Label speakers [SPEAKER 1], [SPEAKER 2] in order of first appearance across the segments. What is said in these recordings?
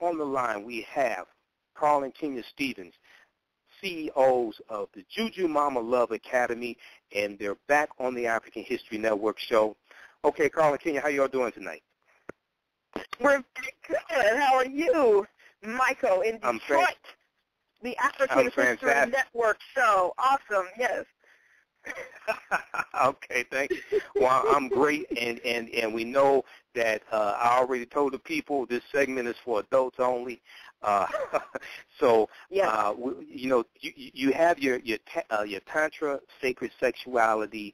[SPEAKER 1] on the line we have Carl and Kenya Stevens, CEOs of the JujuMama Love Academy, and they're back on the African History Network show. Okay, Carl and Kenya, how y'all doing tonight?
[SPEAKER 2] We're good. How are you, Michael, in Detroit? The African History Network show. Awesome, yes.
[SPEAKER 1] Okay, thank you. Well, I'm great, and we know that I already told the people this segment is for adults only. So,
[SPEAKER 2] yes.
[SPEAKER 1] You have your Tantra Sacred Sexuality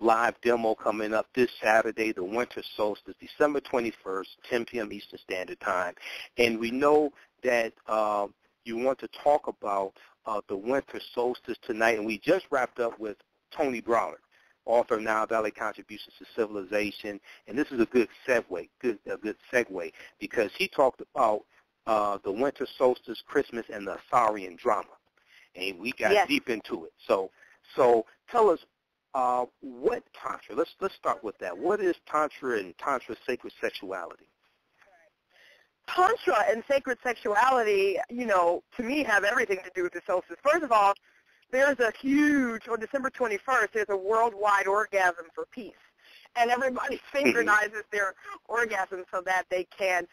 [SPEAKER 1] live demo coming up this Saturday, the winter solstice, December 21st, 10 p.m. Eastern Standard Time. And we know that you want to talk about the winter solstice tonight, and we just wrapped up with Tony Browner, author of Nile Valley Contributions to Civilization, and this is a good segue, because he talked about the winter solstice, Christmas, and the Assyrian drama, and we got deep into it. So tell us what Tantra. Let's start with that. What is Tantra and Tantra sacred sexuality?
[SPEAKER 2] Tantra and sacred sexuality, to me, have everything to do with the solstice. First of all, there's a huge, on December 21st, there's a worldwide orgasm for peace. And everybody synchronizes their orgasm so that they can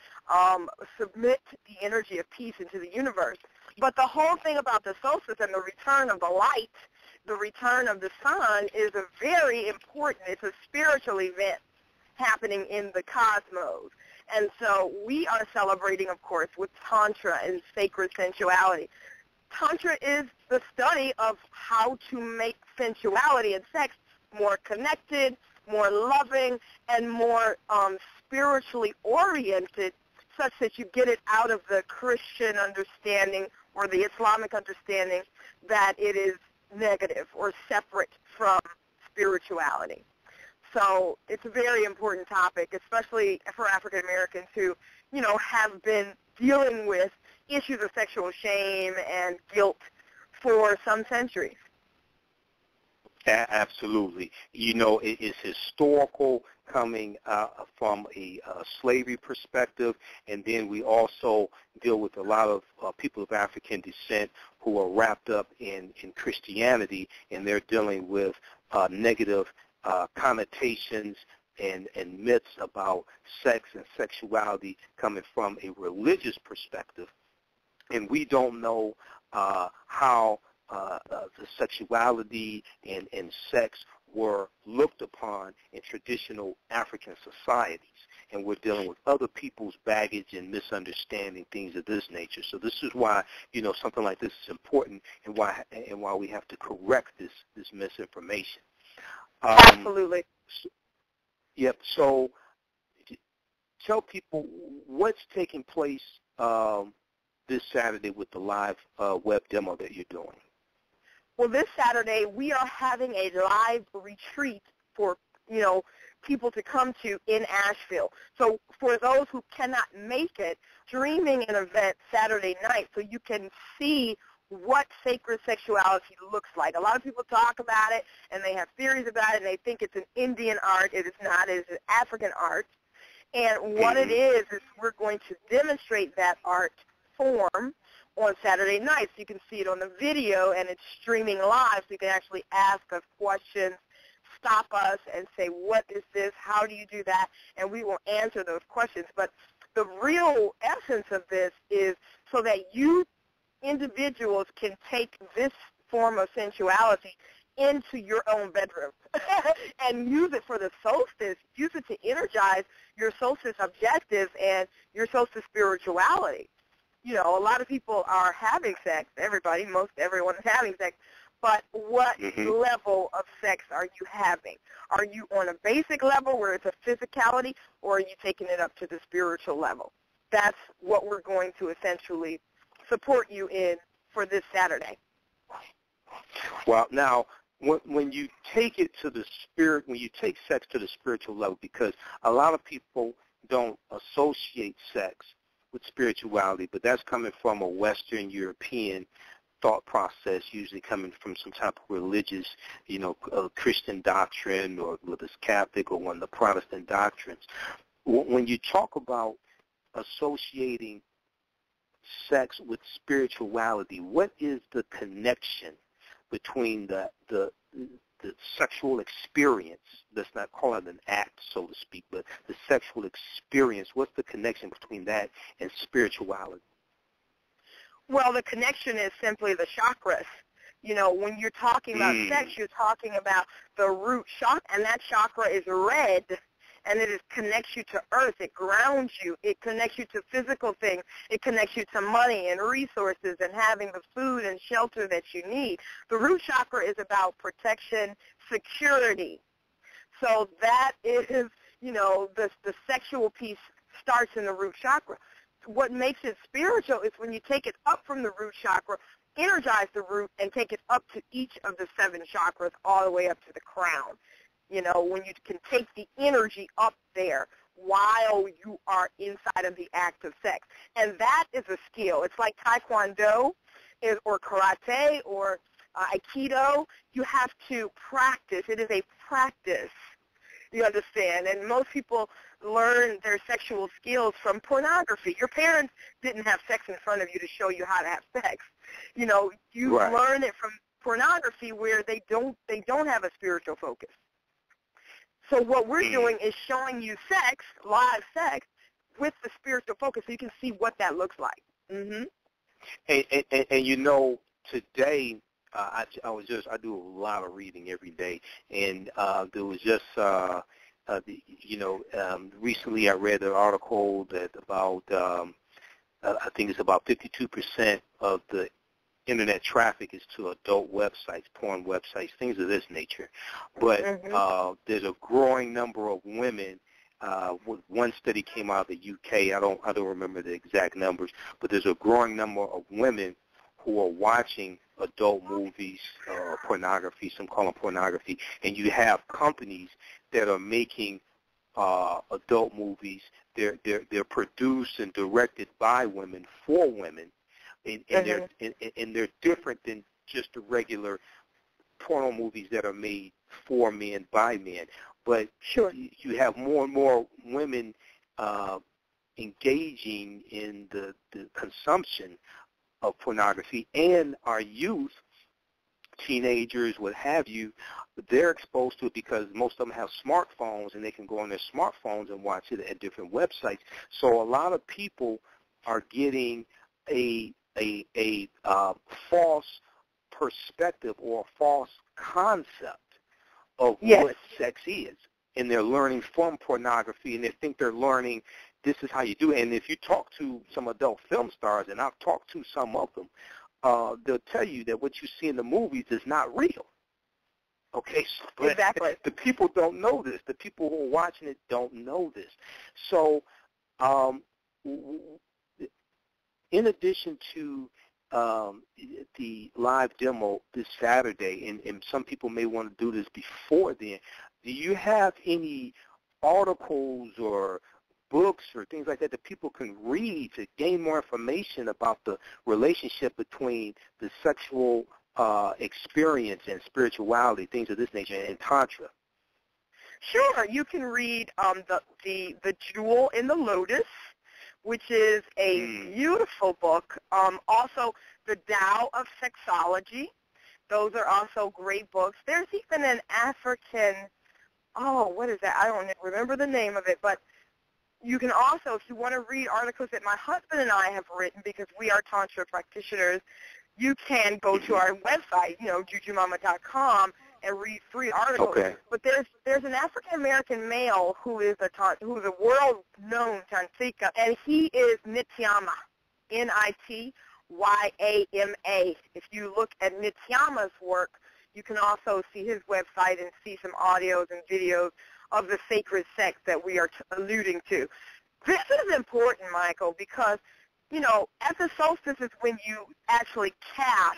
[SPEAKER 2] submit the energy of peace into the universe. But the whole thing about the solstice and the return of the light, the return of the sun, is a very important, it's a spiritual event happening in the cosmos. And so we are celebrating, of course, with Tantra and sacred sensuality. Tantra is the study of how to make sensuality and sex more connected, more loving, and more spiritually oriented, such that you get it out of the Christian understanding or the Islamic understanding that it is negative or separate from spirituality. So it's a very important topic, especially for African Americans who, have been dealing with issues of sexual shame and guilt for some centuries.
[SPEAKER 1] Absolutely. It is historical, coming from a slavery perspective, and then we also deal with a lot of people of African descent who are wrapped up in Christianity, and they're dealing with negative connotations and myths about sex and sexuality coming from a religious perspective. And we don't know how the sexuality and sex were looked upon in traditional African societies. And we're dealing with other people's baggage and misunderstanding, things of this nature. So this is why, something like this is important, and why we have to correct this misinformation.
[SPEAKER 2] Absolutely.
[SPEAKER 1] Yep. So tell people what's taking place this Saturday with the live web demo that you're doing.
[SPEAKER 2] Well, this Saturday we are having a live retreat for, people to come to in Asheville. So for those who cannot make it, streaming an event Saturday night so you can see what sacred sexuality looks like. A lot of people talk about it, and they have theories about it, and they think it's an Indian art. It is not. It is an African art. And what it is we're going to demonstrate that art form on Saturday nights. You can see it on the video, and it's streaming live, so you can actually ask us questions, stop us, and say, what is this? How do you do that? And we will answer those questions. But the real essence of this is so that you individuals can take this form of sensuality into your own bedroom and use it for the solstice, use it to energize your solstice objectives and your solstice spirituality. A lot of people are having sex, everyone is having sex, but what level of sex are you having? Are you on a basic level where it's a physicality, or are you taking it up to the spiritual level? That's what we're going to essentially support you in for this Saturday.
[SPEAKER 1] Well, now, when you take it to the spirit, when you take sex to the spiritual level, because a lot of people don't associate sex with spirituality, but that's coming from a Western European thought process, usually coming from some type of religious, Christian doctrine, or whether it's Catholic or one of the Protestant doctrines. When you talk about associating sex with spirituality. What is the connection between the sexual experience? Let's not call it an act, so to speak, but the sexual experience. What's the connection between that and spirituality?
[SPEAKER 2] Well, the connection is simply the chakras. You know, when you're talking about sex, you're talking about the root chakra, and that chakra is red, and it connects you to earth. It grounds you. It connects you to physical things. It connects you to money and resources and having the food and shelter that you need. The root chakra is about protection, security. So that is, you know, the sexual piece starts in the root chakra. What makes it spiritual is when you take it up from the root chakra, energize the root, and take it up to each of the 7 chakras all the way up to the crown. You know, when you can take the energy up there while you are inside of the act of sex. And that is a skill. It's like Taekwondo or Karate or Aikido. You have to practice. It is a practice. You understand? And most people learn their sexual skills from pornography. Your parents didn't have sex in front of you to show you how to have sex. You know, you learn it from pornography where they don't have a spiritual focus. So what we're doing is showing you sex, live sex, with the spiritual focus so you can see what that looks like. Mm-hmm.
[SPEAKER 1] And you know, today I do a lot of reading every day, and there was just recently I read an article that about I think it's about 52% of the internet traffic is to adult websites, porn websites, things of this nature. But there's a growing number of women. One study came out of the UK. I don't remember the exact numbers, but there's a growing number of women who are watching adult movies, pornography. Some call them pornography, and you have companies that are making adult movies. They're produced and directed by women for women. And they're different than just the regular porno movies that are made for men by men. But you have more and more women engaging in the consumption of pornography, and our youth, teenagers, what have you, they're exposed to it because most of them have smartphones, and they can go on their smartphones and watch it at different websites. So a lot of people are getting a false perspective or a false concept of what sex is, and they're learning from pornography, and they think they're learning this is how you do it. And if you talk to some adult film stars, and I've talked to some of them, they'll tell you that what you see in the movies is not real. Okay, but
[SPEAKER 2] exactly.
[SPEAKER 1] The people don't know this. The people who are watching it don't know this. So in addition to the live demo this Saturday, and some people may want to do this before then, do you have any articles or books or things like that people can read to gain more information about the relationship between the sexual experience and spirituality, things of this nature, and Tantra?
[SPEAKER 2] Sure. You can read the Jewel in the Lotus, which is a beautiful book. Also, The Tao of Sexuality. Those are also great books. There's even an African, what is that? I don't remember the name of it, but you can also, if you want to read articles that my husband and I have written, because we are Tantra practitioners, you can go to our website, JujuMama.com, and read 3 articles.
[SPEAKER 1] Okay.
[SPEAKER 2] But there's an African-American male who is a world-known tantrika, and he is Nityama, Nityama. If you look at Nityama's work, you can also see his website and see some audios and videos of the sacred sex that we are alluding to. This is important, Michael, because, at the solstice is when you actually cast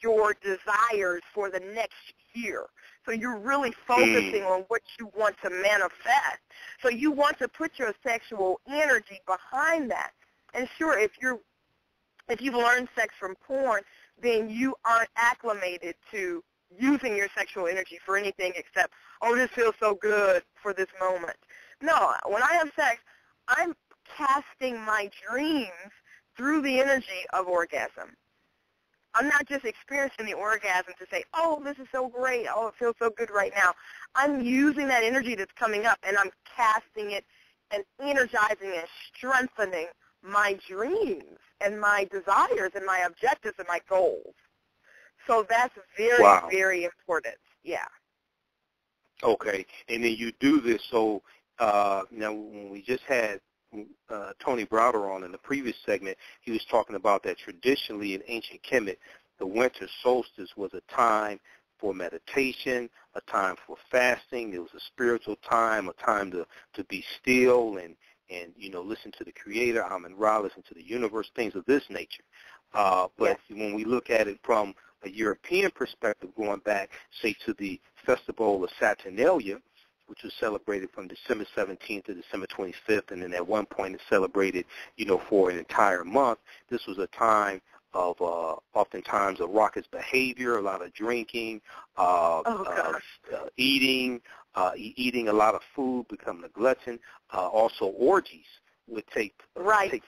[SPEAKER 2] your desires for the next year. So you're really focusing on what you want to manifest. So you want to put your sexual energy behind that. And sure, if you've learned sex from porn, then you aren't acclimated to using your sexual energy for anything except, this feels so good for this moment. No, when I have sex, I'm casting my dreams through the energy of orgasm. I'm not just experiencing the orgasm to say, oh, this is so great, oh, it feels so good right now. I'm using that energy that's coming up, and I'm casting it and energizing and strengthening my dreams and my desires and my objectives and my goals. So that's very, very important. Yeah.
[SPEAKER 1] Okay. And then you do this. So now when we just had Tony Browder on in the previous segment, he was talking about that traditionally in ancient Kemet, the winter solstice was a time for meditation, a time for fasting. It was a spiritual time, a time to be still and listen to the Creator, Amun-Ra, listen to the universe, things of this nature. But when we look at it from a European perspective, going back, say, to the Festival of Saturnalia, which was celebrated from December 17th to December 25th, and then at one point it's celebrated, for an entire month. This was a time of oftentimes a raucous behavior, a lot of drinking, eating a lot of food, becoming a glutton. Also, orgies would take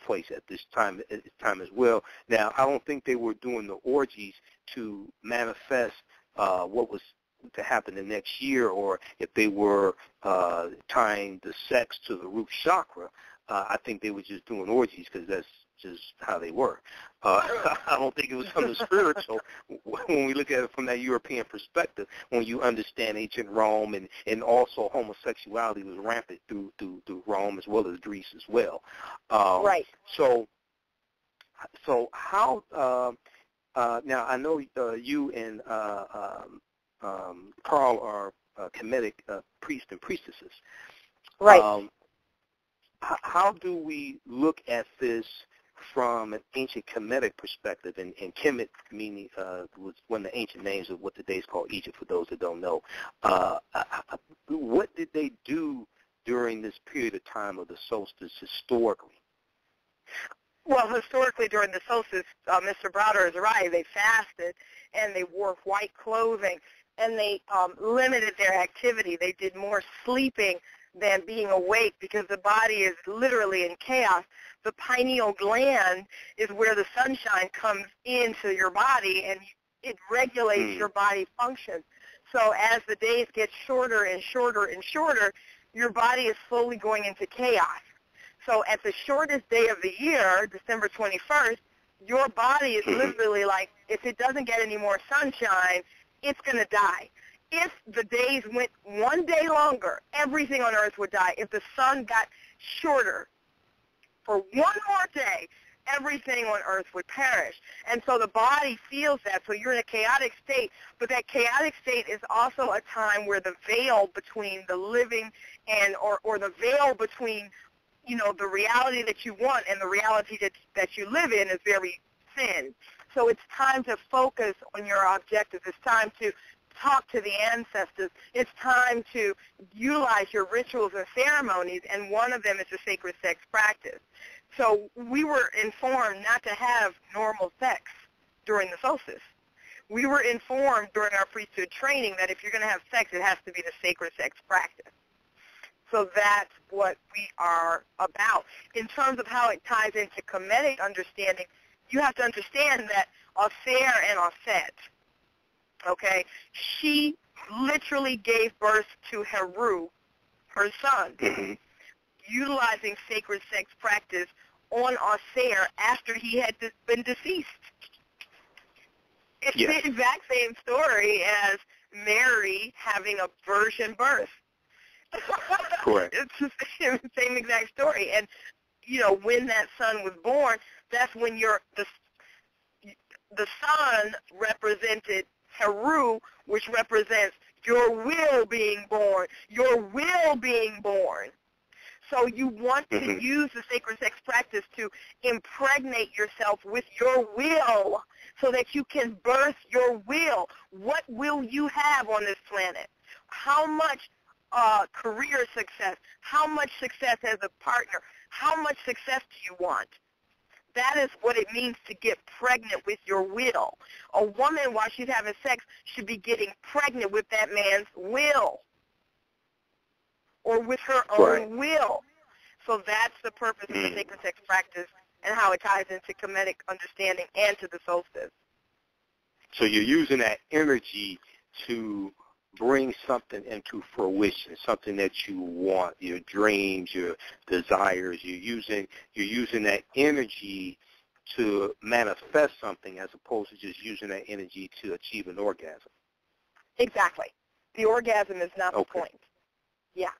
[SPEAKER 1] place at this time as well. Now, I don't think they were doing the orgies to manifest what was to happen the next year, or if they were tying the sex to the root chakra. I think they were just doing orgies because that's just how they were. I don't think it was something spiritual when we look at it from that European perspective, when you understand ancient Rome, and also homosexuality was rampant through Rome as well as Greece as well.
[SPEAKER 2] Right.
[SPEAKER 1] So how, now I know you and Carl are Kemetic priests and priestesses.
[SPEAKER 2] Right.
[SPEAKER 1] How do we look at this from an ancient Kemetic perspective? And Kemet meaning was one of the ancient names of what today is called Egypt, for those that don't know. What did they do during this period of time of the solstice historically?
[SPEAKER 2] Well, historically during the solstice, Mr. Browder is right. They fasted and they wore white clothing, and they limited their activity. They did more sleeping than being awake because the body is literally in chaos. The pineal gland is where the sunshine comes into your body, and it regulates your body function. So as the days get shorter and shorter and shorter, your body is slowly going into chaos. So at the shortest day of the year, December 21st, your body is literally like, if it doesn't get any more sunshine, it's going to die. If the days went one day longer, everything on earth would die. If the sun got shorter for one more day, everything on earth would perish. And so the body feels that. So you're in a chaotic state. But that chaotic state is also a time where the veil between the living and or the veil between, the reality that you want and the reality that you live in is very thin. So it's time to focus on your objectives. It's time to talk to the ancestors. It's time to utilize your rituals and ceremonies, and one of them is the sacred sex practice. So we were informed not to have normal sex during the solstice. We were informed during our priesthood training that if you're going to have sex, it has to be the sacred sex practice. So that's what we are about. In terms of how it ties into Kemetic understanding, you have to understand that Oser and Oset, okay, she literally gave birth to Heru, her son, utilizing sacred sex practice on Oser after he had been deceased. It's the exact same story as Mary having a virgin birth.
[SPEAKER 1] Correct.
[SPEAKER 2] It's the same exact story. And, when that son was born, that's when the son represented Heru, which represents your will being born, your will being born. So you want to use the sacred sex practice to impregnate yourself with your will so that you can birth your will. What will you have on this planet? How much career success? How much success as a partner? How much success do you want? That is what it means to get pregnant with your will. A woman, while she's having sex, should be getting pregnant with that man's will or with her own will. So that's the purpose of the sacred sex practice and how it ties into Kemetic understanding and to the solstice.
[SPEAKER 1] So you're using that energy to bring something into fruition, something that you want, your dreams, your desires. You're using that energy to manifest something as opposed to just using that energy to achieve an orgasm.
[SPEAKER 2] Exactly. The orgasm is not the point. Yeah.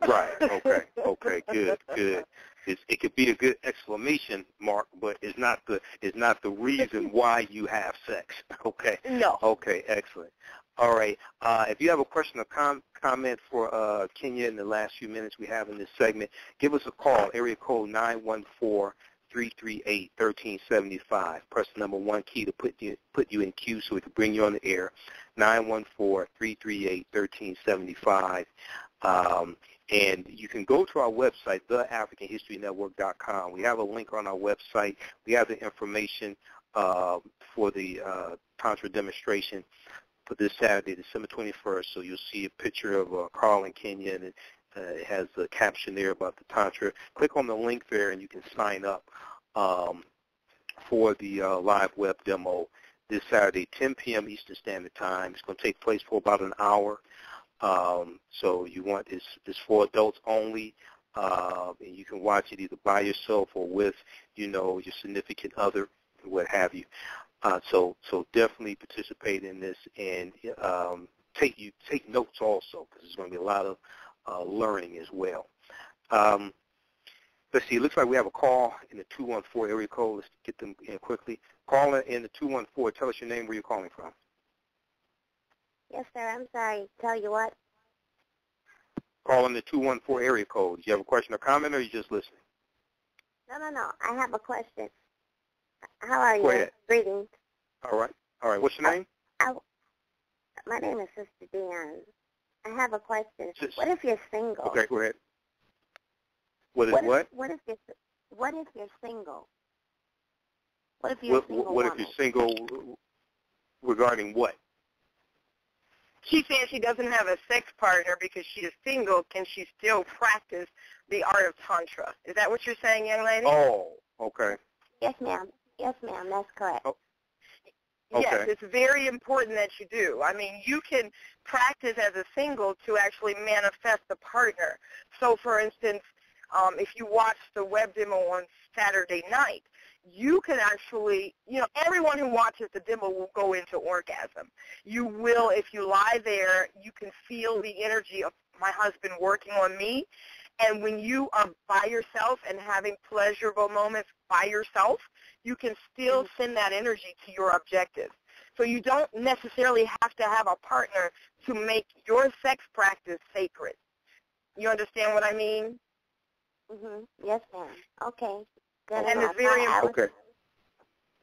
[SPEAKER 1] Right. Okay. Okay. Good. Good. It could be a good exclamation mark, but it's not the reason why you have sex. Okay.
[SPEAKER 2] No.
[SPEAKER 1] Okay. Excellent. All right. If you have a question or comment for Kenya in the last few minutes we have in this segment, give us a call. Area code 914-338-1375. Press the number 1 key to put you in queue so we can bring you on the air. 914-338-1375. And you can go to our website, TheAfricanHistoryNetwork.com. We have a link on our website. We have the information for the Tantra demonstration for this Saturday, December 21st. So you'll see a picture of Carl and Kenya, and it has a caption there about the Tantra. Click on the link there, and you can sign up for the live web demo this Saturday, 10 p.m. Eastern Standard Time. It's going to take place for about an hour. So you want it's for adults only, and you can watch it either by yourself or with, your significant other, what have you. So definitely participate in this and take notes also, because there's going to be a lot of learning as well. Let's see. It looks like we have a call in the 214 area code. Let's get them in quickly. Caller in the 214. Tell us your name, where you're calling from.
[SPEAKER 3] Yes, sir. I'm sorry. Tell you what?
[SPEAKER 1] Call in the 214 area code. Do you have a question or comment, or are you just listening?
[SPEAKER 3] No. I have a question. How are you?
[SPEAKER 1] Go ahead.
[SPEAKER 3] Greetings.
[SPEAKER 1] All right. What's your name?
[SPEAKER 3] My name is Sister Dion. I have a question. What if you're single?
[SPEAKER 1] Okay, go ahead. What if you're
[SPEAKER 3] single? What if you're a single
[SPEAKER 1] What
[SPEAKER 3] woman?
[SPEAKER 1] if you're single regarding what?
[SPEAKER 2] She's saying she doesn't have a sex partner because she is single. Can she still practice the art of Tantra? Is that what you're saying, young lady?
[SPEAKER 1] Oh, okay.
[SPEAKER 3] Yes, ma'am. Yes, ma'am. That's correct.
[SPEAKER 1] Oh. Okay.
[SPEAKER 2] Yes, it's very important that you do. I mean, you can practice as a single to actually manifest a partner. So, for instance, if you watch the web demo on Saturday night, you can actually, everyone who watches the demo will go into orgasm. You will, if you lie there, you can feel the energy of my husband working on me. And when you are by yourself and having pleasurable moments by yourself, you can still send that energy to your objective. So you don't necessarily have to have a partner to make your sex practice sacred. You understand what I mean?
[SPEAKER 3] Yes, ma'am. Okay. Good
[SPEAKER 2] and
[SPEAKER 3] enough.
[SPEAKER 2] It's very important.
[SPEAKER 1] Okay.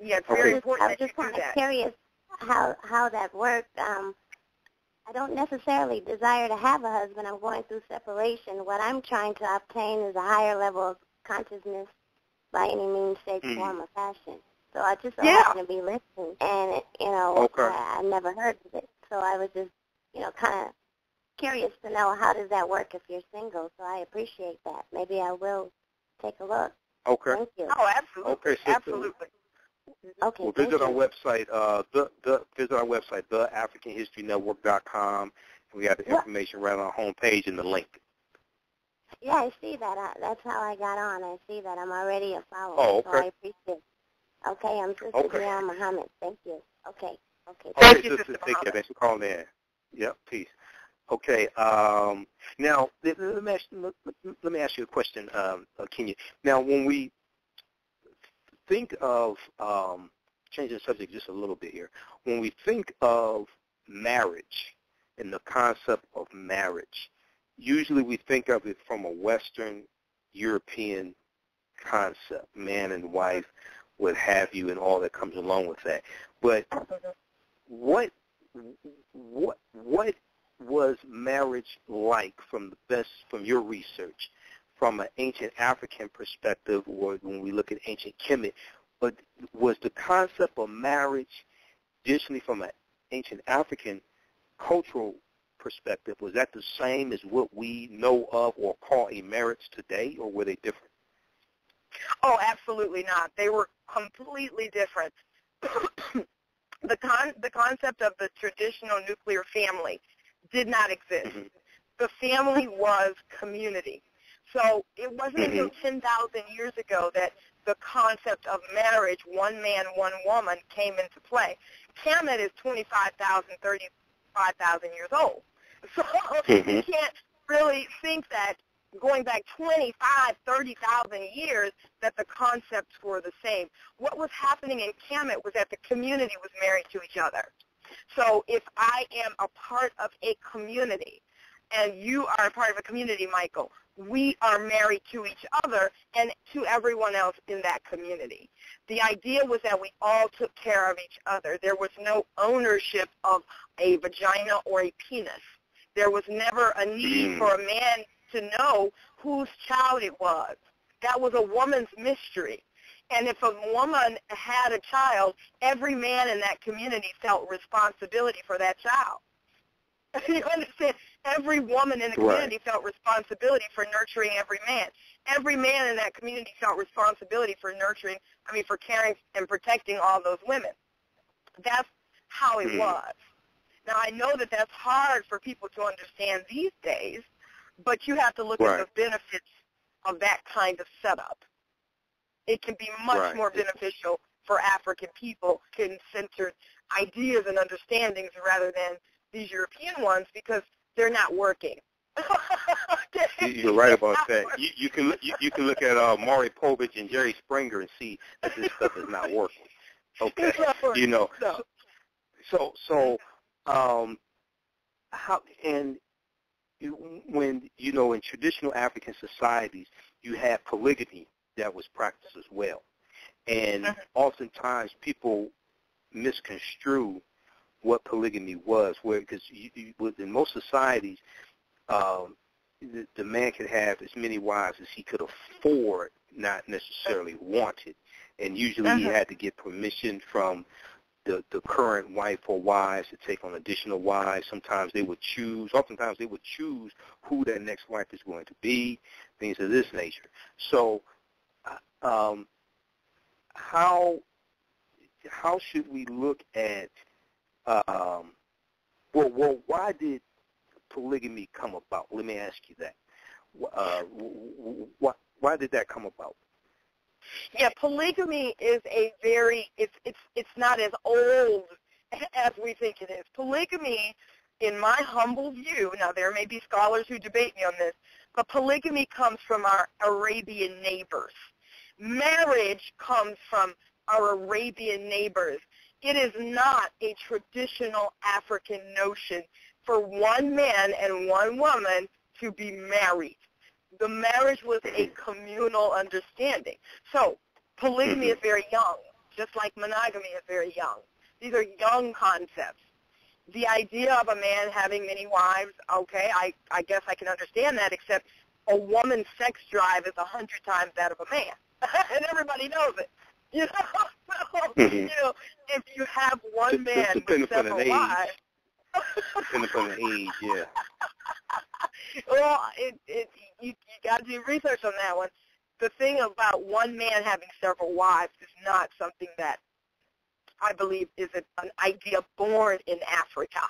[SPEAKER 2] Yeah, it's very important that you do that.
[SPEAKER 3] I was just kind of curious how that worked. I don't necessarily desire to have a husband. I'm going through separation. What I'm trying to obtain is a higher level of consciousness by any means, shape, form, or fashion. So I just happen to be listening, and, I never heard of it. So I was just, kind of curious to know how does that work if you're single. So I appreciate that. Maybe I will take a look.
[SPEAKER 1] Okay.
[SPEAKER 3] Thank you.
[SPEAKER 2] Oh, absolutely.
[SPEAKER 1] Okay, so
[SPEAKER 2] absolutely.
[SPEAKER 3] Okay.
[SPEAKER 1] Well, visit our website, TheAfricanHistoryNetwork.com. We have the information right on our homepage and the link.
[SPEAKER 3] Yeah, I see that. That's how I got on. I see that. I'm already a follower.
[SPEAKER 1] Oh, okay.
[SPEAKER 3] So I appreciate it. Okay, I'm Sister Dion Muhammad. Thank you. Okay.
[SPEAKER 2] Thank you, Sister
[SPEAKER 1] Take care. Thanks for calling in. Yep, peace. Okay. Now, let me ask you a question, Kenya. Now, when we think of changing the subject just a little bit here, when we think of marriage and the concept of marriage, usually we think of it from a Western European concept, man and wife, what have you, and all that comes along with that. But what was marriage like from your research, from an ancient African perspective, or when we look at ancient Kemet? But was the concept of marriage, additionally from an ancient African cultural perspective, was that the same as what we know of or call a marriage today, or were they different?
[SPEAKER 2] Oh, absolutely not. They were completely different. The concept of the traditional nuclear family did not exist.
[SPEAKER 1] Mm-hmm.
[SPEAKER 2] The family was community. So it wasn't until 10,000 years ago that the concept of marriage, one man, one woman, came into play. Kemet is 25,000, 35,000 years old. So you can't really think that going back 25, 30,000 years that the concepts were the same. What was happening in Kemet was that the community was married to each other. So if I am a part of a community, and you are a part of a community, Michael, we are married to each other and to everyone else in that community. The idea was that we all took care of each other. There was no ownership of a vagina or a penis. There was never a need for a man to know whose child it was. That was a woman's mystery. And if a woman had a child, every man in that community felt responsibility for that child. You understand? Every woman in the community felt responsibility for nurturing every man. Every man in that community felt responsibility for for caring and protecting all those women. That's how it was. Now, I know that that's hard for people to understand these days, but you have to look at the benefits of that kind of setup. It can be much more beneficial for African people, centered ideas and understandings rather than these European ones, because they're not working.
[SPEAKER 1] You're right about that. You can look at Maury Povich and Jerry Springer and see that this stuff is not working. Okay, you know. So how and when in traditional African societies you had polygamy that was practiced as well, and oftentimes people misconstrue what polygamy was, because in most societies, the man could have as many wives as he could afford, not necessarily wanted, and usually he had to get permission from the current wife or wives to take on additional wives. Oftentimes they would choose who their next wife is going to be, things of this nature. So how should we look at why did polygamy come about? Let me ask you that. Why did that come about?
[SPEAKER 2] Yeah, polygamy is it's not as old as we think it is. Polygamy, in my humble view, now there may be scholars who debate me on this, but polygamy comes from our Arabian neighbors. Marriage comes from our Arabian neighbors. It is not a traditional African notion for one man and one woman to be married. The marriage was a communal understanding. So polygamy is very young, just like monogamy is very young. These are young concepts. The idea of a man having many wives, okay, I guess I can understand that, except a woman's sex drive is 100 times that of a man. And everybody knows it. If you have one man with several wives.
[SPEAKER 1] Depending upon the age, yeah.
[SPEAKER 2] Well, you got to do research on that one. The thing about one man having several wives is not something that I believe is an idea born in Africa.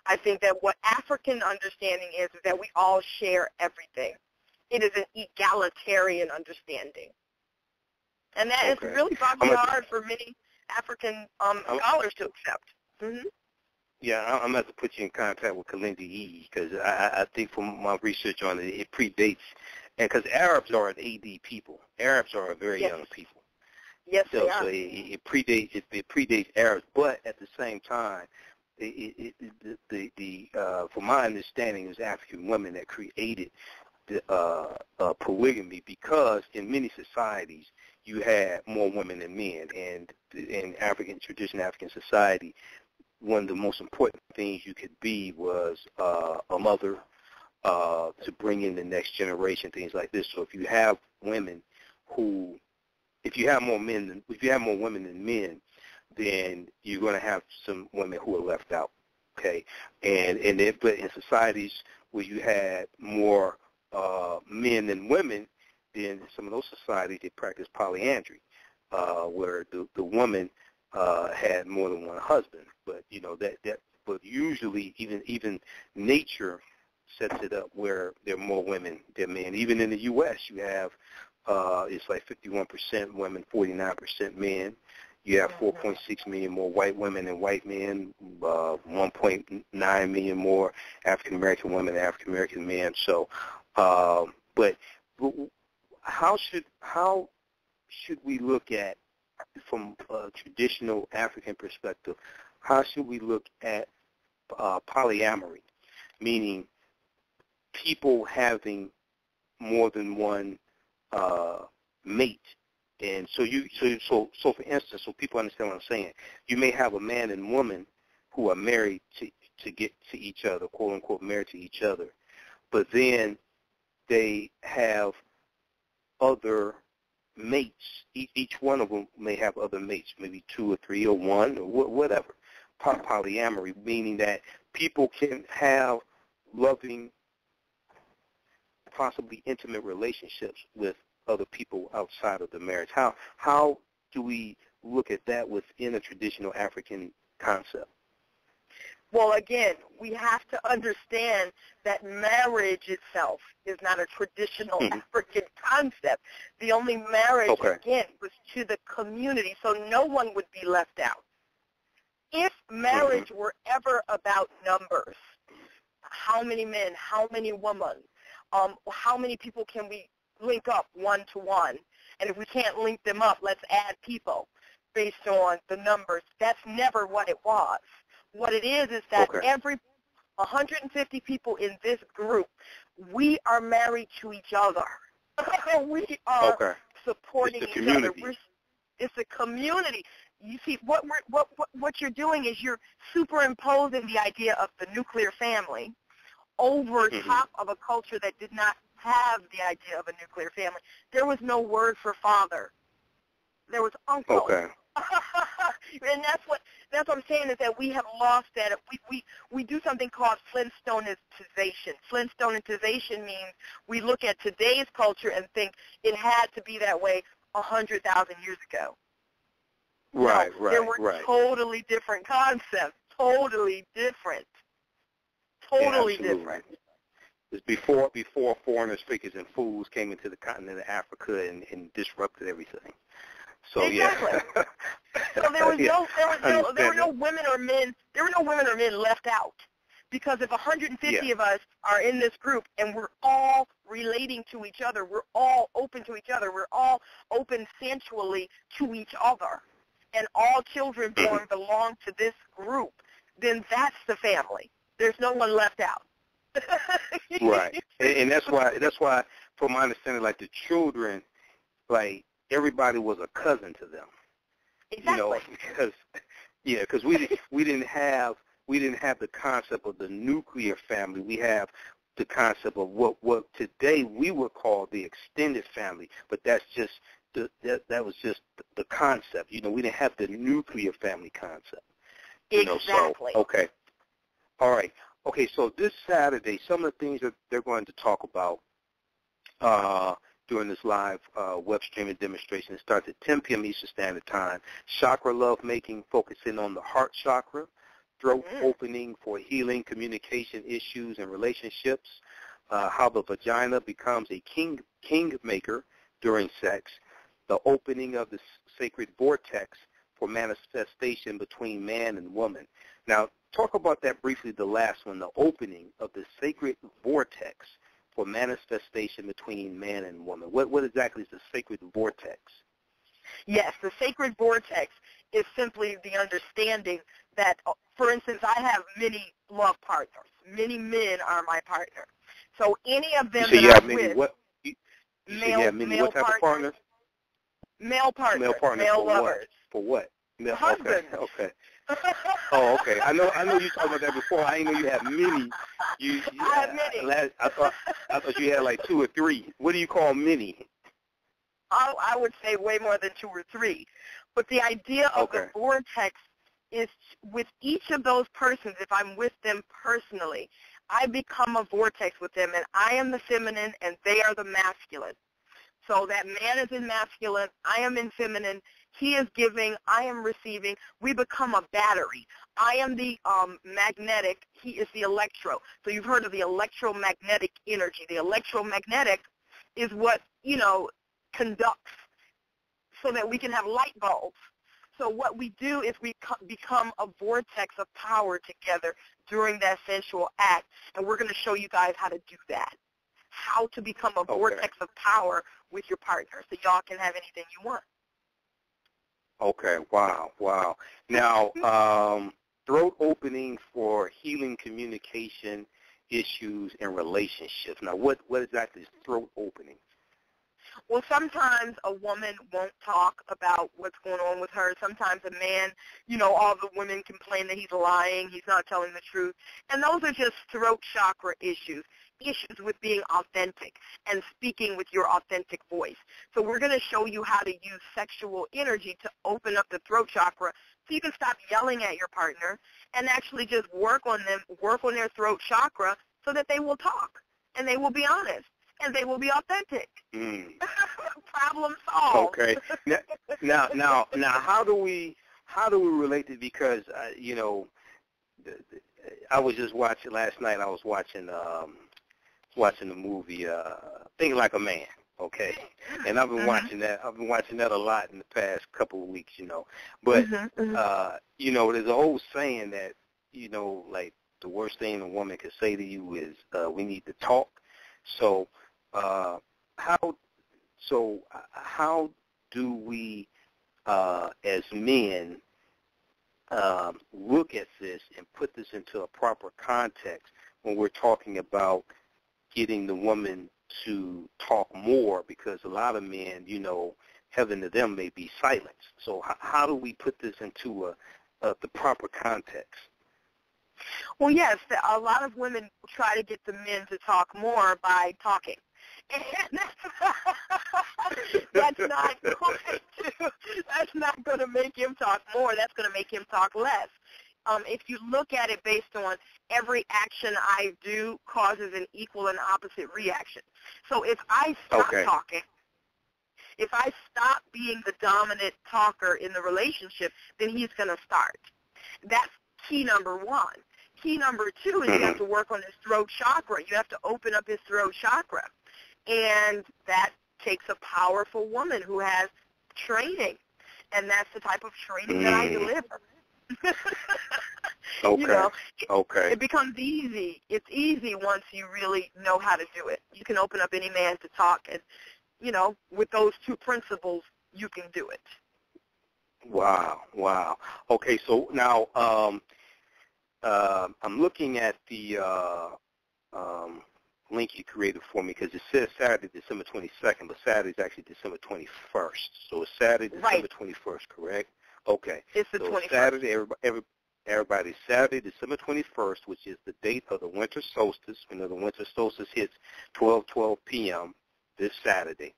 [SPEAKER 2] I think that what African understanding is that we all share everything. It is an egalitarian understanding. And that is really probably hard for many African scholars to accept.
[SPEAKER 1] Yeah, I'm going to have to put you in contact with Kalindi E, because I think from my research on it, it predates, and because Arabs are an AD people. Arabs are a very young people.
[SPEAKER 2] Yes, they are.
[SPEAKER 1] So it predates Arabs, but at the same time, from my understanding, it was African women that created the polygamy, because in many societies you had more women than men, and in traditional African society, one of the most important things you could be was a mother, to bring in the next generation, things like this. So if you have women if you have more women than men, then you're going to have some women who are left out. okay? But in societies where you had more men than women, then some of those societies, they practice polyandry, where the woman had more than one husband. But but usually even nature sets it up where there are more women than men. Even in the U.S., you have it's like 51% women, 49% men. You have 4.6 million more white women than white men, 1.9 million more African American women than African American men. So, but how should we look at, from a traditional African perspective, how should we look at polyamory, meaning people having more than one mate? And so for instance, so people understand what I'm saying, you may have a man and woman who are married to get to each other, quote unquote, married to each other, but then they have other mates. Each one of them may have other mates, maybe 2 or 3 or 1 or whatever. Polyamory, meaning that people can have loving, possibly intimate relationships with other people outside of the marriage. How do we look at that within a traditional African concept?
[SPEAKER 2] Well, again, we have to understand that marriage itself is not a traditional African concept. The only marriage, again, was to the community, so no one would be left out. If marriage were ever about numbers, how many men, how many women, how many people can we link up one-to-one? And if we can't link them up, let's add people based on the numbers. That's never what it was. What it is that every 150 people in this group, we are married to each other. We are supporting each other. It's a community. You see, what you're doing is you're superimposing the idea of the nuclear family over top of a culture that did not have the idea of a nuclear family. There was no word for father. There was uncle.
[SPEAKER 1] Okay.
[SPEAKER 2] And that's what I'm saying, is that we have lost that. We do something called Flintstoneization. Flintstoneization means we look at today's culture and think it had to be that way 100,000 years ago.
[SPEAKER 1] Right.
[SPEAKER 2] There were totally different concepts. Totally different. Totally different.
[SPEAKER 1] It's before foreigners, fakers, and fools came into the continent of Africa and disrupted everything. So
[SPEAKER 2] exactly. So there were no women or men. There were no women or men left out, because if 150 of us are in this group and we're all relating to each other, we're all open to each other, we're all open sensually to each other, and all children born belong to this group, then that's the family. There's no one left out.
[SPEAKER 1] Right, and that's why, from my understanding, like the children, like everybody was a cousin to them.
[SPEAKER 2] Exactly.
[SPEAKER 1] Because we didn't have the concept of the nuclear family. We have the concept of what today we would call the extended family, but that's just that was just the concept. We didn't have the nuclear family concept.
[SPEAKER 2] Exactly.
[SPEAKER 1] So, okay. All right. Okay, so this Saturday, some of the things that they're going to talk about during this live web streaming demonstration, it starts at 10 p.m. Eastern Standard Time. Chakra love making, focusing on the heart chakra, throat opening for healing, communication issues and relationships, how the vagina becomes a kingmaker during sex, the opening of the sacred vortex for manifestation between man and woman. Now, talk about that briefly, the last one, the opening of the sacred vortex for manifestation between man and woman. What exactly is the sacred vortex?
[SPEAKER 2] Yes, the sacred vortex is simply the understanding that, for instance, I have many love partners. Many men are my partner. So any of them that I'm with, male partners. Male partners, male lovers.
[SPEAKER 1] For what?
[SPEAKER 2] Husbands.
[SPEAKER 1] Okay. Oh, okay. I know you talked about that before. I didn't know you had many.
[SPEAKER 2] I have many.
[SPEAKER 1] I thought you had like 2 or 3. What do you call many?
[SPEAKER 2] I would say way more than 2 or 3. But the idea of the vortex is with each of those persons, if I'm with them personally, I become a vortex with them, and I am the feminine and they are the masculine. So that man is in masculine, I am in feminine, he is giving, I am receiving. We become a battery. I am the magnetic, he is the electro. So you've heard of the electromagnetic energy. The electromagnetic is what, conducts so that we can have light bulbs. So what we do is we become a vortex of power together during that sensual act, and we're going to show you guys how to do that, how to become a vortex of power with your partner so y'all can have anything you want.
[SPEAKER 1] Okay, wow. Now, throat opening for healing communication issues and relationships. Now, what exactly is throat opening?
[SPEAKER 2] Well, sometimes a woman won't talk about what's going on with her. Sometimes a man, all the women complain that he's lying, he's not telling the truth. And those are just throat chakra issues with being authentic and speaking with your authentic voice. So we're going to show you how to use sexual energy to open up the throat chakra so you can stop yelling at your partner and actually just work on their throat chakra so that they will talk and they will be honest. And they will be authentic. Problem solved.
[SPEAKER 1] Okay. Now, how do we relate it? Because I was just watching last night. I was watching the movie Think Like a Man. Okay, and I've been watching that. I've been watching that a lot in the past couple of weeks. But there's an old saying that like the worst thing a woman can say to you is we need to talk. So how do we, as men, look at this and put this into a proper context when we're talking about getting the woman to talk more? Because a lot of men, heaven to them may be silence. So how do we put this into the proper context?
[SPEAKER 2] Well, yes, a lot of women try to get the men to talk more by talking. And that's not going to make him talk more. That's going to make him talk less. If you look at it based on every action I do causes an equal and opposite reaction. So if I stop talking, if I stop being the dominant talker in the relationship, then he's going to start. That's key number one. Key number two is you have to work on his throat chakra. You have to open up his throat chakra. And that takes a powerful woman who has training. And that's the type of training that I deliver. It becomes easy. It's easy once you really know how to do it. You can open up any man to talk. And, with those two principles, you can do it.
[SPEAKER 1] Wow. Okay, so now I'm looking at the link you created for me because it says Saturday, December 22nd, but Saturday is actually December 21st. So it's Saturday, December 21st, correct? Okay.
[SPEAKER 2] It's the 21st.
[SPEAKER 1] Saturday, everybody, Saturday, December 21st, which is the date of the winter solstice. We know the winter solstice hits 12 p.m. this Saturday.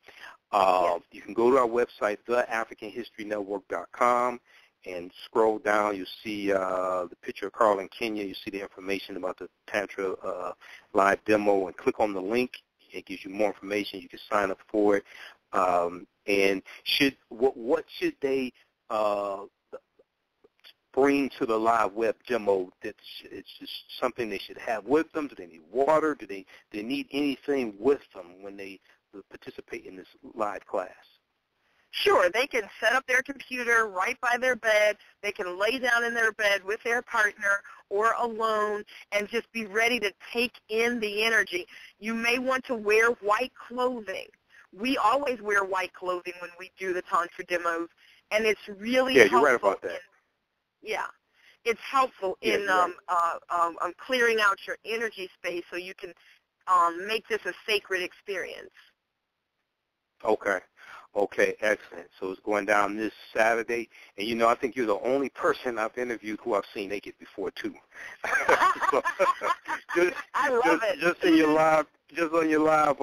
[SPEAKER 1] You can go to our website, TheAfricanHistoryNetwork.com, and scroll down. You'll see the picture of Carl in Kenya. You see the information about the Tantra live demo, and click on the link. It gives you more information. You can sign up for it. And what should they bring to the live web demo? It's just something they should have with them. Do they need water? Do they need anything with them when they participate in this live class?
[SPEAKER 2] Sure, they can set up their computer right by their bed. They can lay down in their bed with their partner or alone and just be ready to take in the energy. You may want to wear white clothing. We always wear white clothing when we do the Tantra demos, and it's really helpful.
[SPEAKER 1] You're right about that.
[SPEAKER 2] It's helpful in clearing out your energy space so you can make this a sacred experience.
[SPEAKER 1] Okay, excellent. So it's going down this Saturday, and I think you're the only person I've interviewed who I've seen naked before too. So,
[SPEAKER 2] I love it.
[SPEAKER 1] Just on your live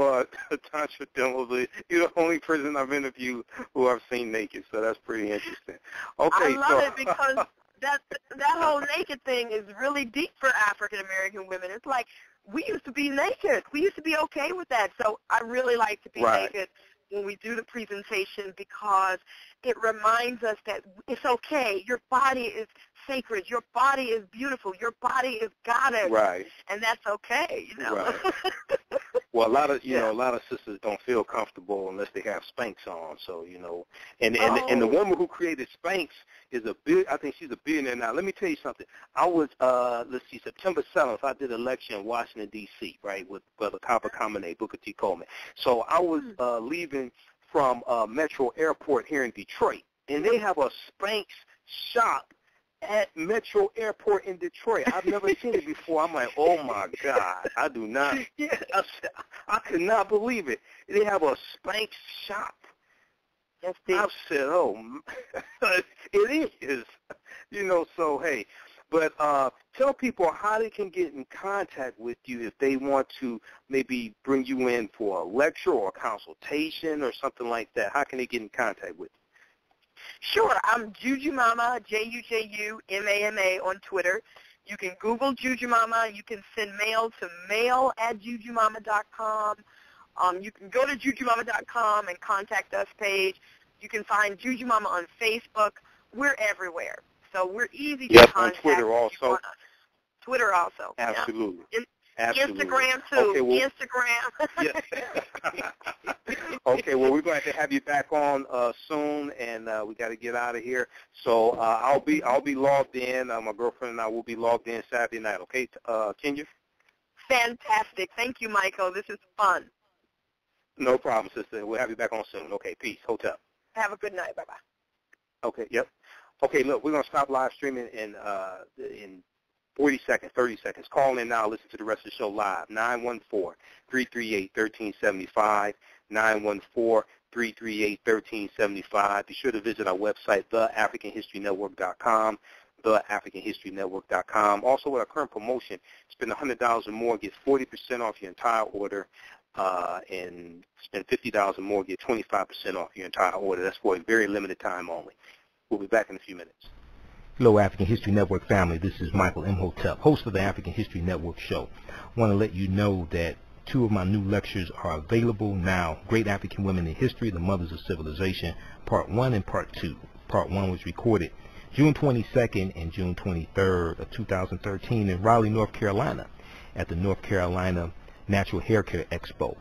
[SPEAKER 1] Tantra demos, you're the only person I've interviewed who I've seen naked. So that's pretty interesting. Okay,
[SPEAKER 2] I love it because that whole naked thing is really deep for African American women. It's like we used to be naked. We used to be okay with that. So I really like to be naked when we do the presentation because it reminds us that it's okay. Your body is sacred. Your body is beautiful. Your body is goddess.
[SPEAKER 1] Right.
[SPEAKER 2] And that's okay, you know.
[SPEAKER 1] Right. Well, a lot of a lot of sisters don't feel comfortable unless they have Spanx on. So and the woman who created Spanx is I think she's a billionaire now. Let me tell you something. I was September 7th. I did a lecture in Washington D.C. right with Brother Kaba Kamene, Booker T. Coleman. So I was leaving from Metro Airport here in Detroit, and they have a Spanx shop at Metro Airport in Detroit. I've never seen it before. I'm like, oh my God, I do not. I could not believe it. They have a Spanx shop. I said, oh, it is. So hey, but tell people how they can get in contact with you if they want to maybe bring you in for a lecture or a consultation or something like that. How can they get in contact with you?
[SPEAKER 2] Sure. I'm JujuMama, JujuMama on Twitter. You can Google JujuMama. You can send mail to mail@JujuMama.com. You can go to JujuMama.com and contact us page. You can find JujuMama on Facebook. We're everywhere. So we're easy to contact.
[SPEAKER 1] On Twitter also.
[SPEAKER 2] Twitter also.
[SPEAKER 1] Absolutely.
[SPEAKER 2] Yeah.
[SPEAKER 1] Absolutely.
[SPEAKER 2] Instagram, too.
[SPEAKER 1] Okay, well,
[SPEAKER 2] Instagram.
[SPEAKER 1] Okay, well, we're going to have you back on soon, and we got to get out of here. So I'll be logged in. My girlfriend and I will be logged in Saturday night, okay, Kenya?
[SPEAKER 2] Fantastic. Thank you, Michael. This is fun.
[SPEAKER 1] No problem, sister. We'll have you back on soon. Okay, peace. Hotel.
[SPEAKER 2] Have a good night. Bye-bye.
[SPEAKER 1] Okay, yep. Okay, look, we're going to stop live streaming in 40 seconds, 30 seconds. Call in now. Listen to the rest of the show live. 914-338-1375. 914-338-1375. Be sure to visit our website, TheAfricanHistoryNetwork.com. TheAfricanHistoryNetwork.com. Also, with our current promotion, spend $100 or more, get 40% off your entire order, and spend $50 or more, get 25% off your entire order. That's for a very limited time only. We'll be back in a few minutes.
[SPEAKER 4] Hello, African History Network family. This is Michael Imhotep, host of the African History Network show. I want to let you know that 2 of my new lectures are available now. Great African Women in History, The Mothers of Civilization, Part 1 and Part 2. Part 1 was recorded June 22nd and June 23rd of 2013 in Raleigh, North Carolina at the North Carolina Natural Hair Care Expo.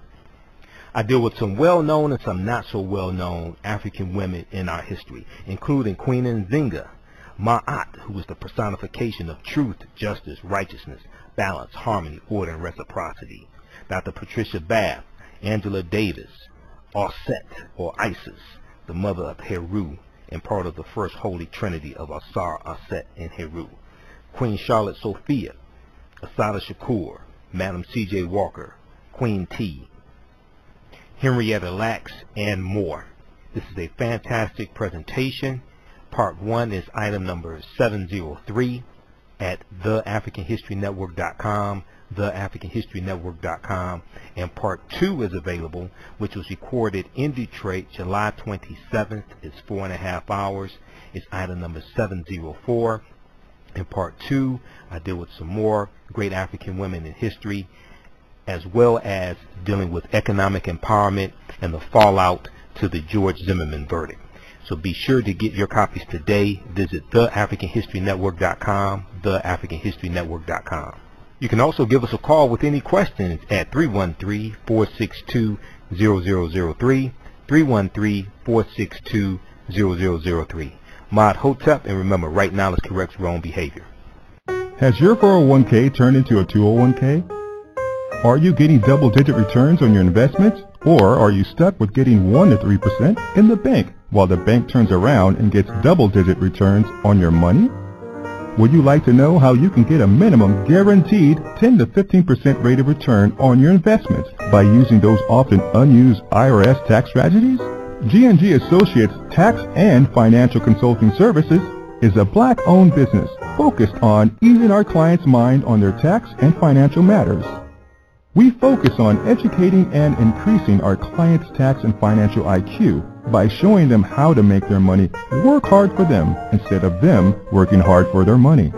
[SPEAKER 4] I deal with some well-known and some not-so-well-known African women in our history, including Queen Nzinga, Ma'at, who was the personification of truth, justice, righteousness, balance, harmony, order, and reciprocity. Dr. Patricia Bath, Angela Davis, Auset, or Isis, the mother of Heru, and part of the first holy trinity of Asar, Auset, and Heru. Queen Charlotte Sophia, Assata Shakur, Madam C.J. Walker, Queen T, Henrietta Lacks, and more. This is a fantastic presentation. Part 1 is item number 703 at TheAfricanHistoryNetwork.com, TheAfricanHistoryNetwork.com, and Part 2 is available, which was recorded in Detroit July 27th. It's 4.5 hours. It's item number 704. In Part 2, I deal with some more great African women in history, as well as dealing with economic empowerment and the fallout to the George Zimmerman verdict. So be sure to get your copies today. Visit TheAfricanHistoryNetwork.com, TheAfricanHistoryNetwork.com. You can also give us a call with any questions at 313-462-0003, 313-462-0003. Mod Hotep, and remember, right knowledge corrects wrong behavior.
[SPEAKER 5] Has your 401k turned into a 201k? Are you getting double-digit returns on your investments? Or are you stuck with getting 1 to 3% in the bank while the bank turns around and gets double-digit returns on your money? Would you like to know how you can get a minimum guaranteed 10 to 15% rate of return on your investments by using those often unused IRS tax strategies? G&G Associates Tax and Financial Consulting Services is a black-owned business focused on easing our clients' mind on their tax and financial matters. We focus on educating and increasing our clients' tax and financial IQ by showing them how to make their money work hard for them instead of them working hard for their money.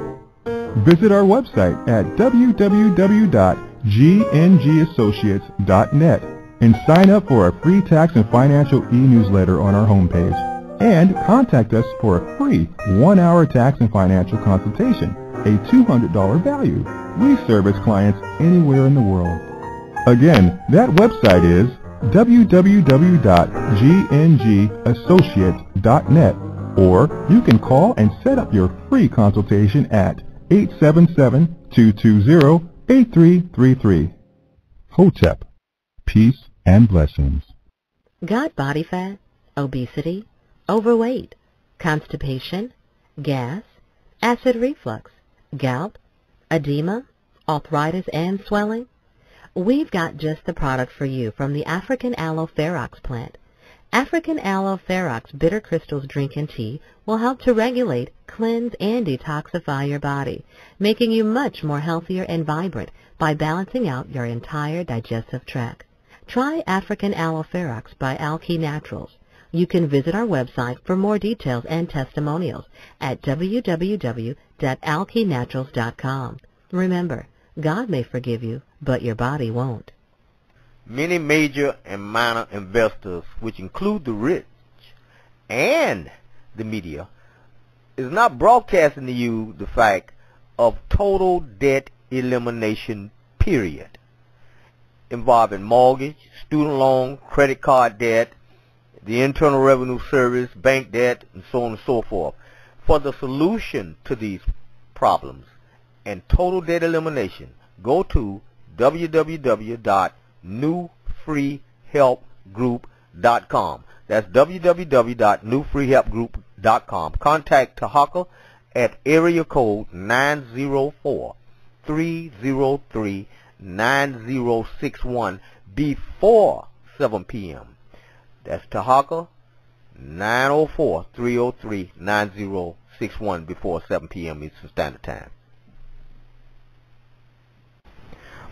[SPEAKER 5] Visit our website at www.gngassociates.net and sign up for a free tax and financial e-newsletter on our homepage. And contact us for a free 1-hour tax and financial consultation, a $200 value. We service clients anywhere in the world. Again, that website is www.gngassociates.net, or you can call and set up your free consultation at 877-220-8333. Hotep. Peace and blessings.
[SPEAKER 6] Got body fat, obesity, overweight, constipation, gas, acid reflux, gout, edema, arthritis, and swelling? We've got just the product for you from the African Aloe Ferox plant. African Aloe Ferox bitter crystals drink and tea will help to regulate, cleanse, and detoxify your body, making you much more healthier and vibrant by balancing out your entire digestive tract. Try African Aloe Ferox by Alki Naturals. You can visit our website for more details and testimonials at www.alkinaturals.com. Remember, God may forgive you, but your body won't.
[SPEAKER 7] Many major and minor investors, which include the rich and the media, is not broadcasting to you the fact of total debt elimination, period, involving mortgage, student loan, credit card debt, the Internal Revenue Service, bank debt, and so on and so forth. For the solution to these problems and total debt elimination, go to www.newfreehelpgroup.com. That's www.newfreehelpgroup.com. Contact Tahaka at area code 904-303-9061 before 7 p.m. That's Tahaka, 904-303-9061 before 7 p.m. Eastern Standard Time.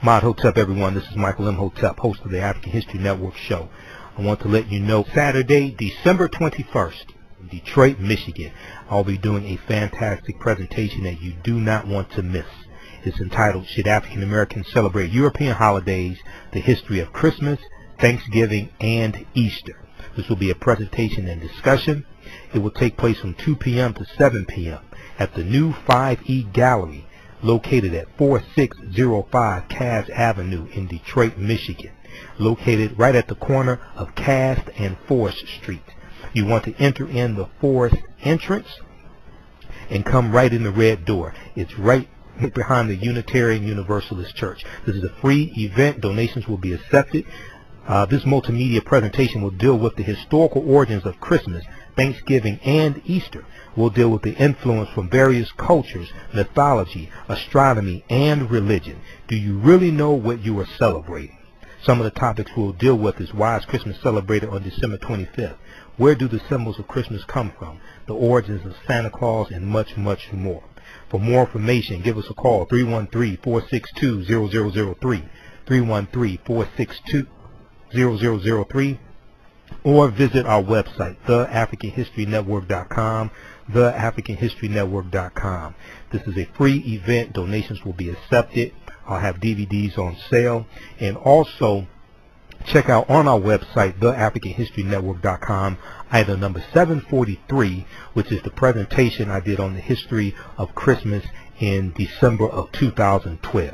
[SPEAKER 4] Imhotep, everyone. This is Michael Imhotep, host of the African History Network show. I want to let you know Saturday, December 21st, in Detroit, Michigan, I'll be doing a fantastic presentation that you do not want to miss. It's entitled, Should African Americans Celebrate European Holidays? The History of Christmas, Thanksgiving, and Easter. This will be a presentation and discussion. It will take place from 2 p.m. to 7 p.m. at the new 5E Gallery, located at 4605 Cass Avenue in Detroit, Michigan, located right at the corner of Cass and Forest Street. You want to enter in the Forest entrance and come right in the red door. It's right behind the Unitarian Universalist Church. This is a free event. Donations will be accepted. This multimedia presentation will deal with the historical origins of Christmas, Thanksgiving, and Easter. We'll deal with the influence from various cultures, mythology, astronomy, and religion. Do you really know what you are celebrating? Some of the topics we'll deal with is why is Christmas celebrated on December 25th? Where do the symbols of Christmas come from? The origins of Santa Claus, and much, much more. For more information, give us a call, 313-462-0003, 313-462-0003, or visit our website, TheAfricanHistoryNetwork.com, TheAfricanHistoryNetwork.com. This is a free event. Donations will be accepted. I'll have DVDs on sale. And also, check out on our website, TheAfricanHistoryNetwork.com, item number 743, which is the presentation I did on the history of Christmas in December of 2012.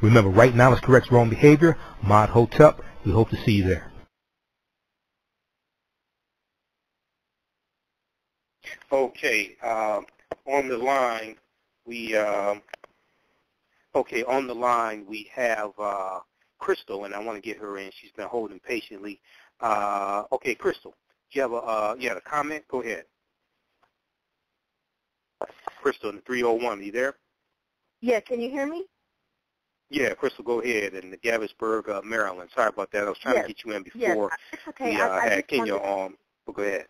[SPEAKER 4] Remember, right knowledge corrects wrong behavior. Imhotep. We hope to see you there.
[SPEAKER 1] Okay, on the line we have Crystal, and I want to get her in. She's been holding patiently. Okay, Crystal, you have a comment? Go ahead. Crystal in the 301, are you there?
[SPEAKER 2] Yeah, can you hear me?
[SPEAKER 1] Yeah, Crystal, go ahead. In the Gavisburg, Maryland. Sorry about that. I was trying to get you in before
[SPEAKER 2] okay.
[SPEAKER 1] we had Kenya on. But go ahead.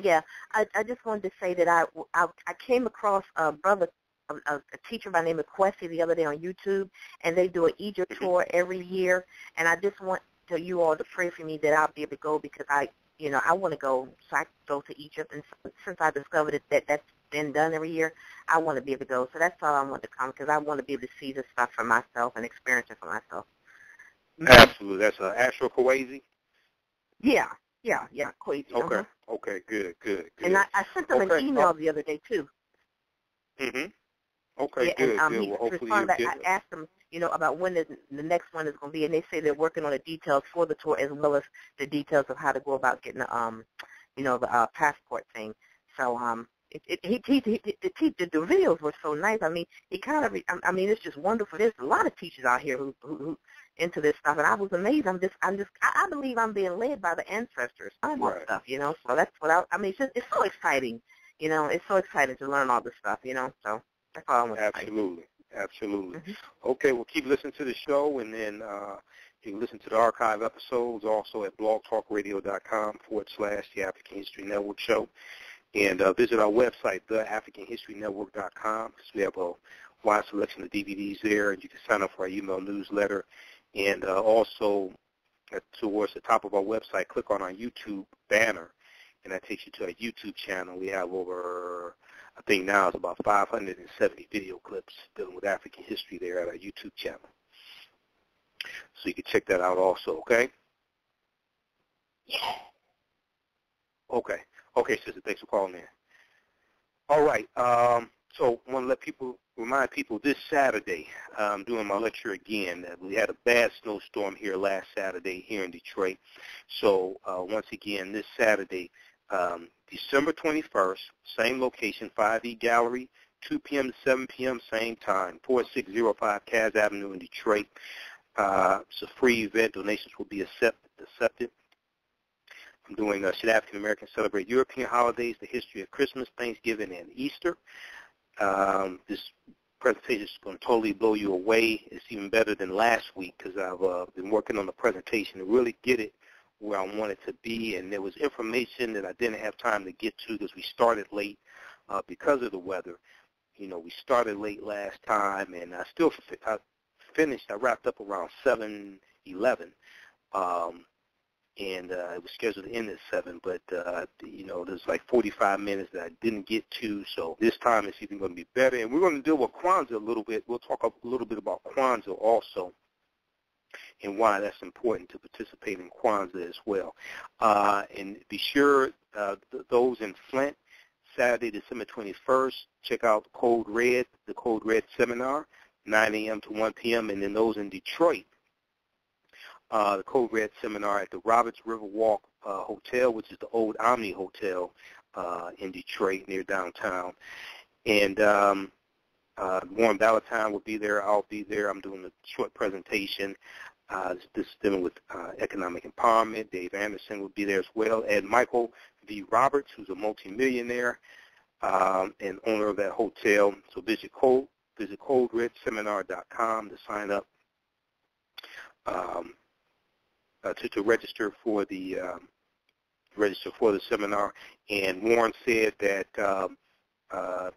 [SPEAKER 2] Yeah, I just wanted to say that I came across Brother
[SPEAKER 8] a teacher by the name of Kwesi the other day on YouTube, and they do an Egypt tour every year. And I just want you all to pray for me that I'll be able to go, because I want to go, so I can go to Egypt. And since I discovered that's been done every year, I want to be able to go. So that's all I want to come, because I want to be able to see this stuff for myself and experience it for myself.
[SPEAKER 1] Absolutely. That's Astro Kwesi?
[SPEAKER 8] Yeah, Kwesi.
[SPEAKER 1] Okay. Okay, good.
[SPEAKER 8] And I sent them an email the other day, too.
[SPEAKER 1] Okay,
[SPEAKER 8] yeah,
[SPEAKER 1] good.
[SPEAKER 8] And,
[SPEAKER 1] Well, hopefully
[SPEAKER 8] you'll get
[SPEAKER 1] I
[SPEAKER 8] asked them, about when the next one is going to be, and they say they're working on the details for the tour as well as the details of how to go about getting the passport thing. So the videos were so nice. I mean, it's just wonderful. There's a lot of teachers out here who into this stuff, and I was amazed. I believe I'm being led by the ancestors. I love stuff, So that's what it's so exciting, It's so exciting to learn all this stuff, So that's all I want to say.
[SPEAKER 1] Absolutely. Okay, well, keep listening to the show, and then you can listen to the archive episodes also at blogtalkradio.com/The African History Network Show. And visit our website, TheAfricanHistoryNetwork.com, because we have a wide selection of DVDs there, and you can sign up for our email newsletter. And also, towards the top of our website, click on our YouTube banner, and that takes you to our YouTube channel. We have over, I think now it's about 570 video clips dealing with African history there at our YouTube channel. So you can check that out also, okay?
[SPEAKER 3] Yeah.
[SPEAKER 1] Okay, sister, thanks for calling in. All right, so I want to remind people this Saturday, I'm doing my lecture again. We had a bad snowstorm here last Saturday here in Detroit. So once again, this Saturday, December 21st, same location, 5E Gallery, 2 p.m. to 7 p.m., same time, 4605 Cass Avenue in Detroit. It's a free event. Donations will be accepted. I'm doing Should African Americans Celebrate European Holidays, the History of Christmas, Thanksgiving, and Easter. This presentation is going to totally blow you away. It's even better than last week, because I've been working on the presentation to really get it where I want it to be, and there was information that I didn't have time to get to because we started late because of the weather. We started late last time, and I wrapped up around 7:11. And it was scheduled to end at 7, but, there's like 45 minutes that I didn't get to, so this time it's even going to be better. And we're going to deal with Kwanzaa a little bit. We'll talk a little bit about Kwanzaa also and why that's important to participate in Kwanzaa as well. And be sure, those in Flint, Saturday, December 21st, check out the Code Red seminar, 9 a.m. to 1 p.m., and then those in Detroit, the Code Red seminar at the Roberts River Walk Hotel, which is the old Omni Hotel in Detroit near downtown. And Warren Valentine will be there. I'll be there. I'm doing a short presentation. This is dealing with economic empowerment. Dave Anderson will be there as well. And Michael V. Roberts, who's a multimillionaire and owner of that hotel. So visit CodeRedSeminar.com to sign up. To register for the seminar. And Warren said that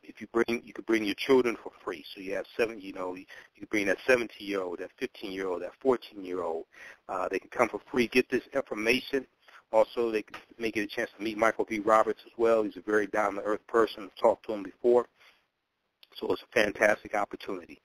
[SPEAKER 1] if you could bring your children for free. So you have you can bring that 17-year-old, that 15-year-old, that 14-year-old. They can come for free, get this information. Also, they may get a chance to meet Michael V. Roberts as well. He's a very down-to-earth person. I've talked to him before. So it's a fantastic opportunity.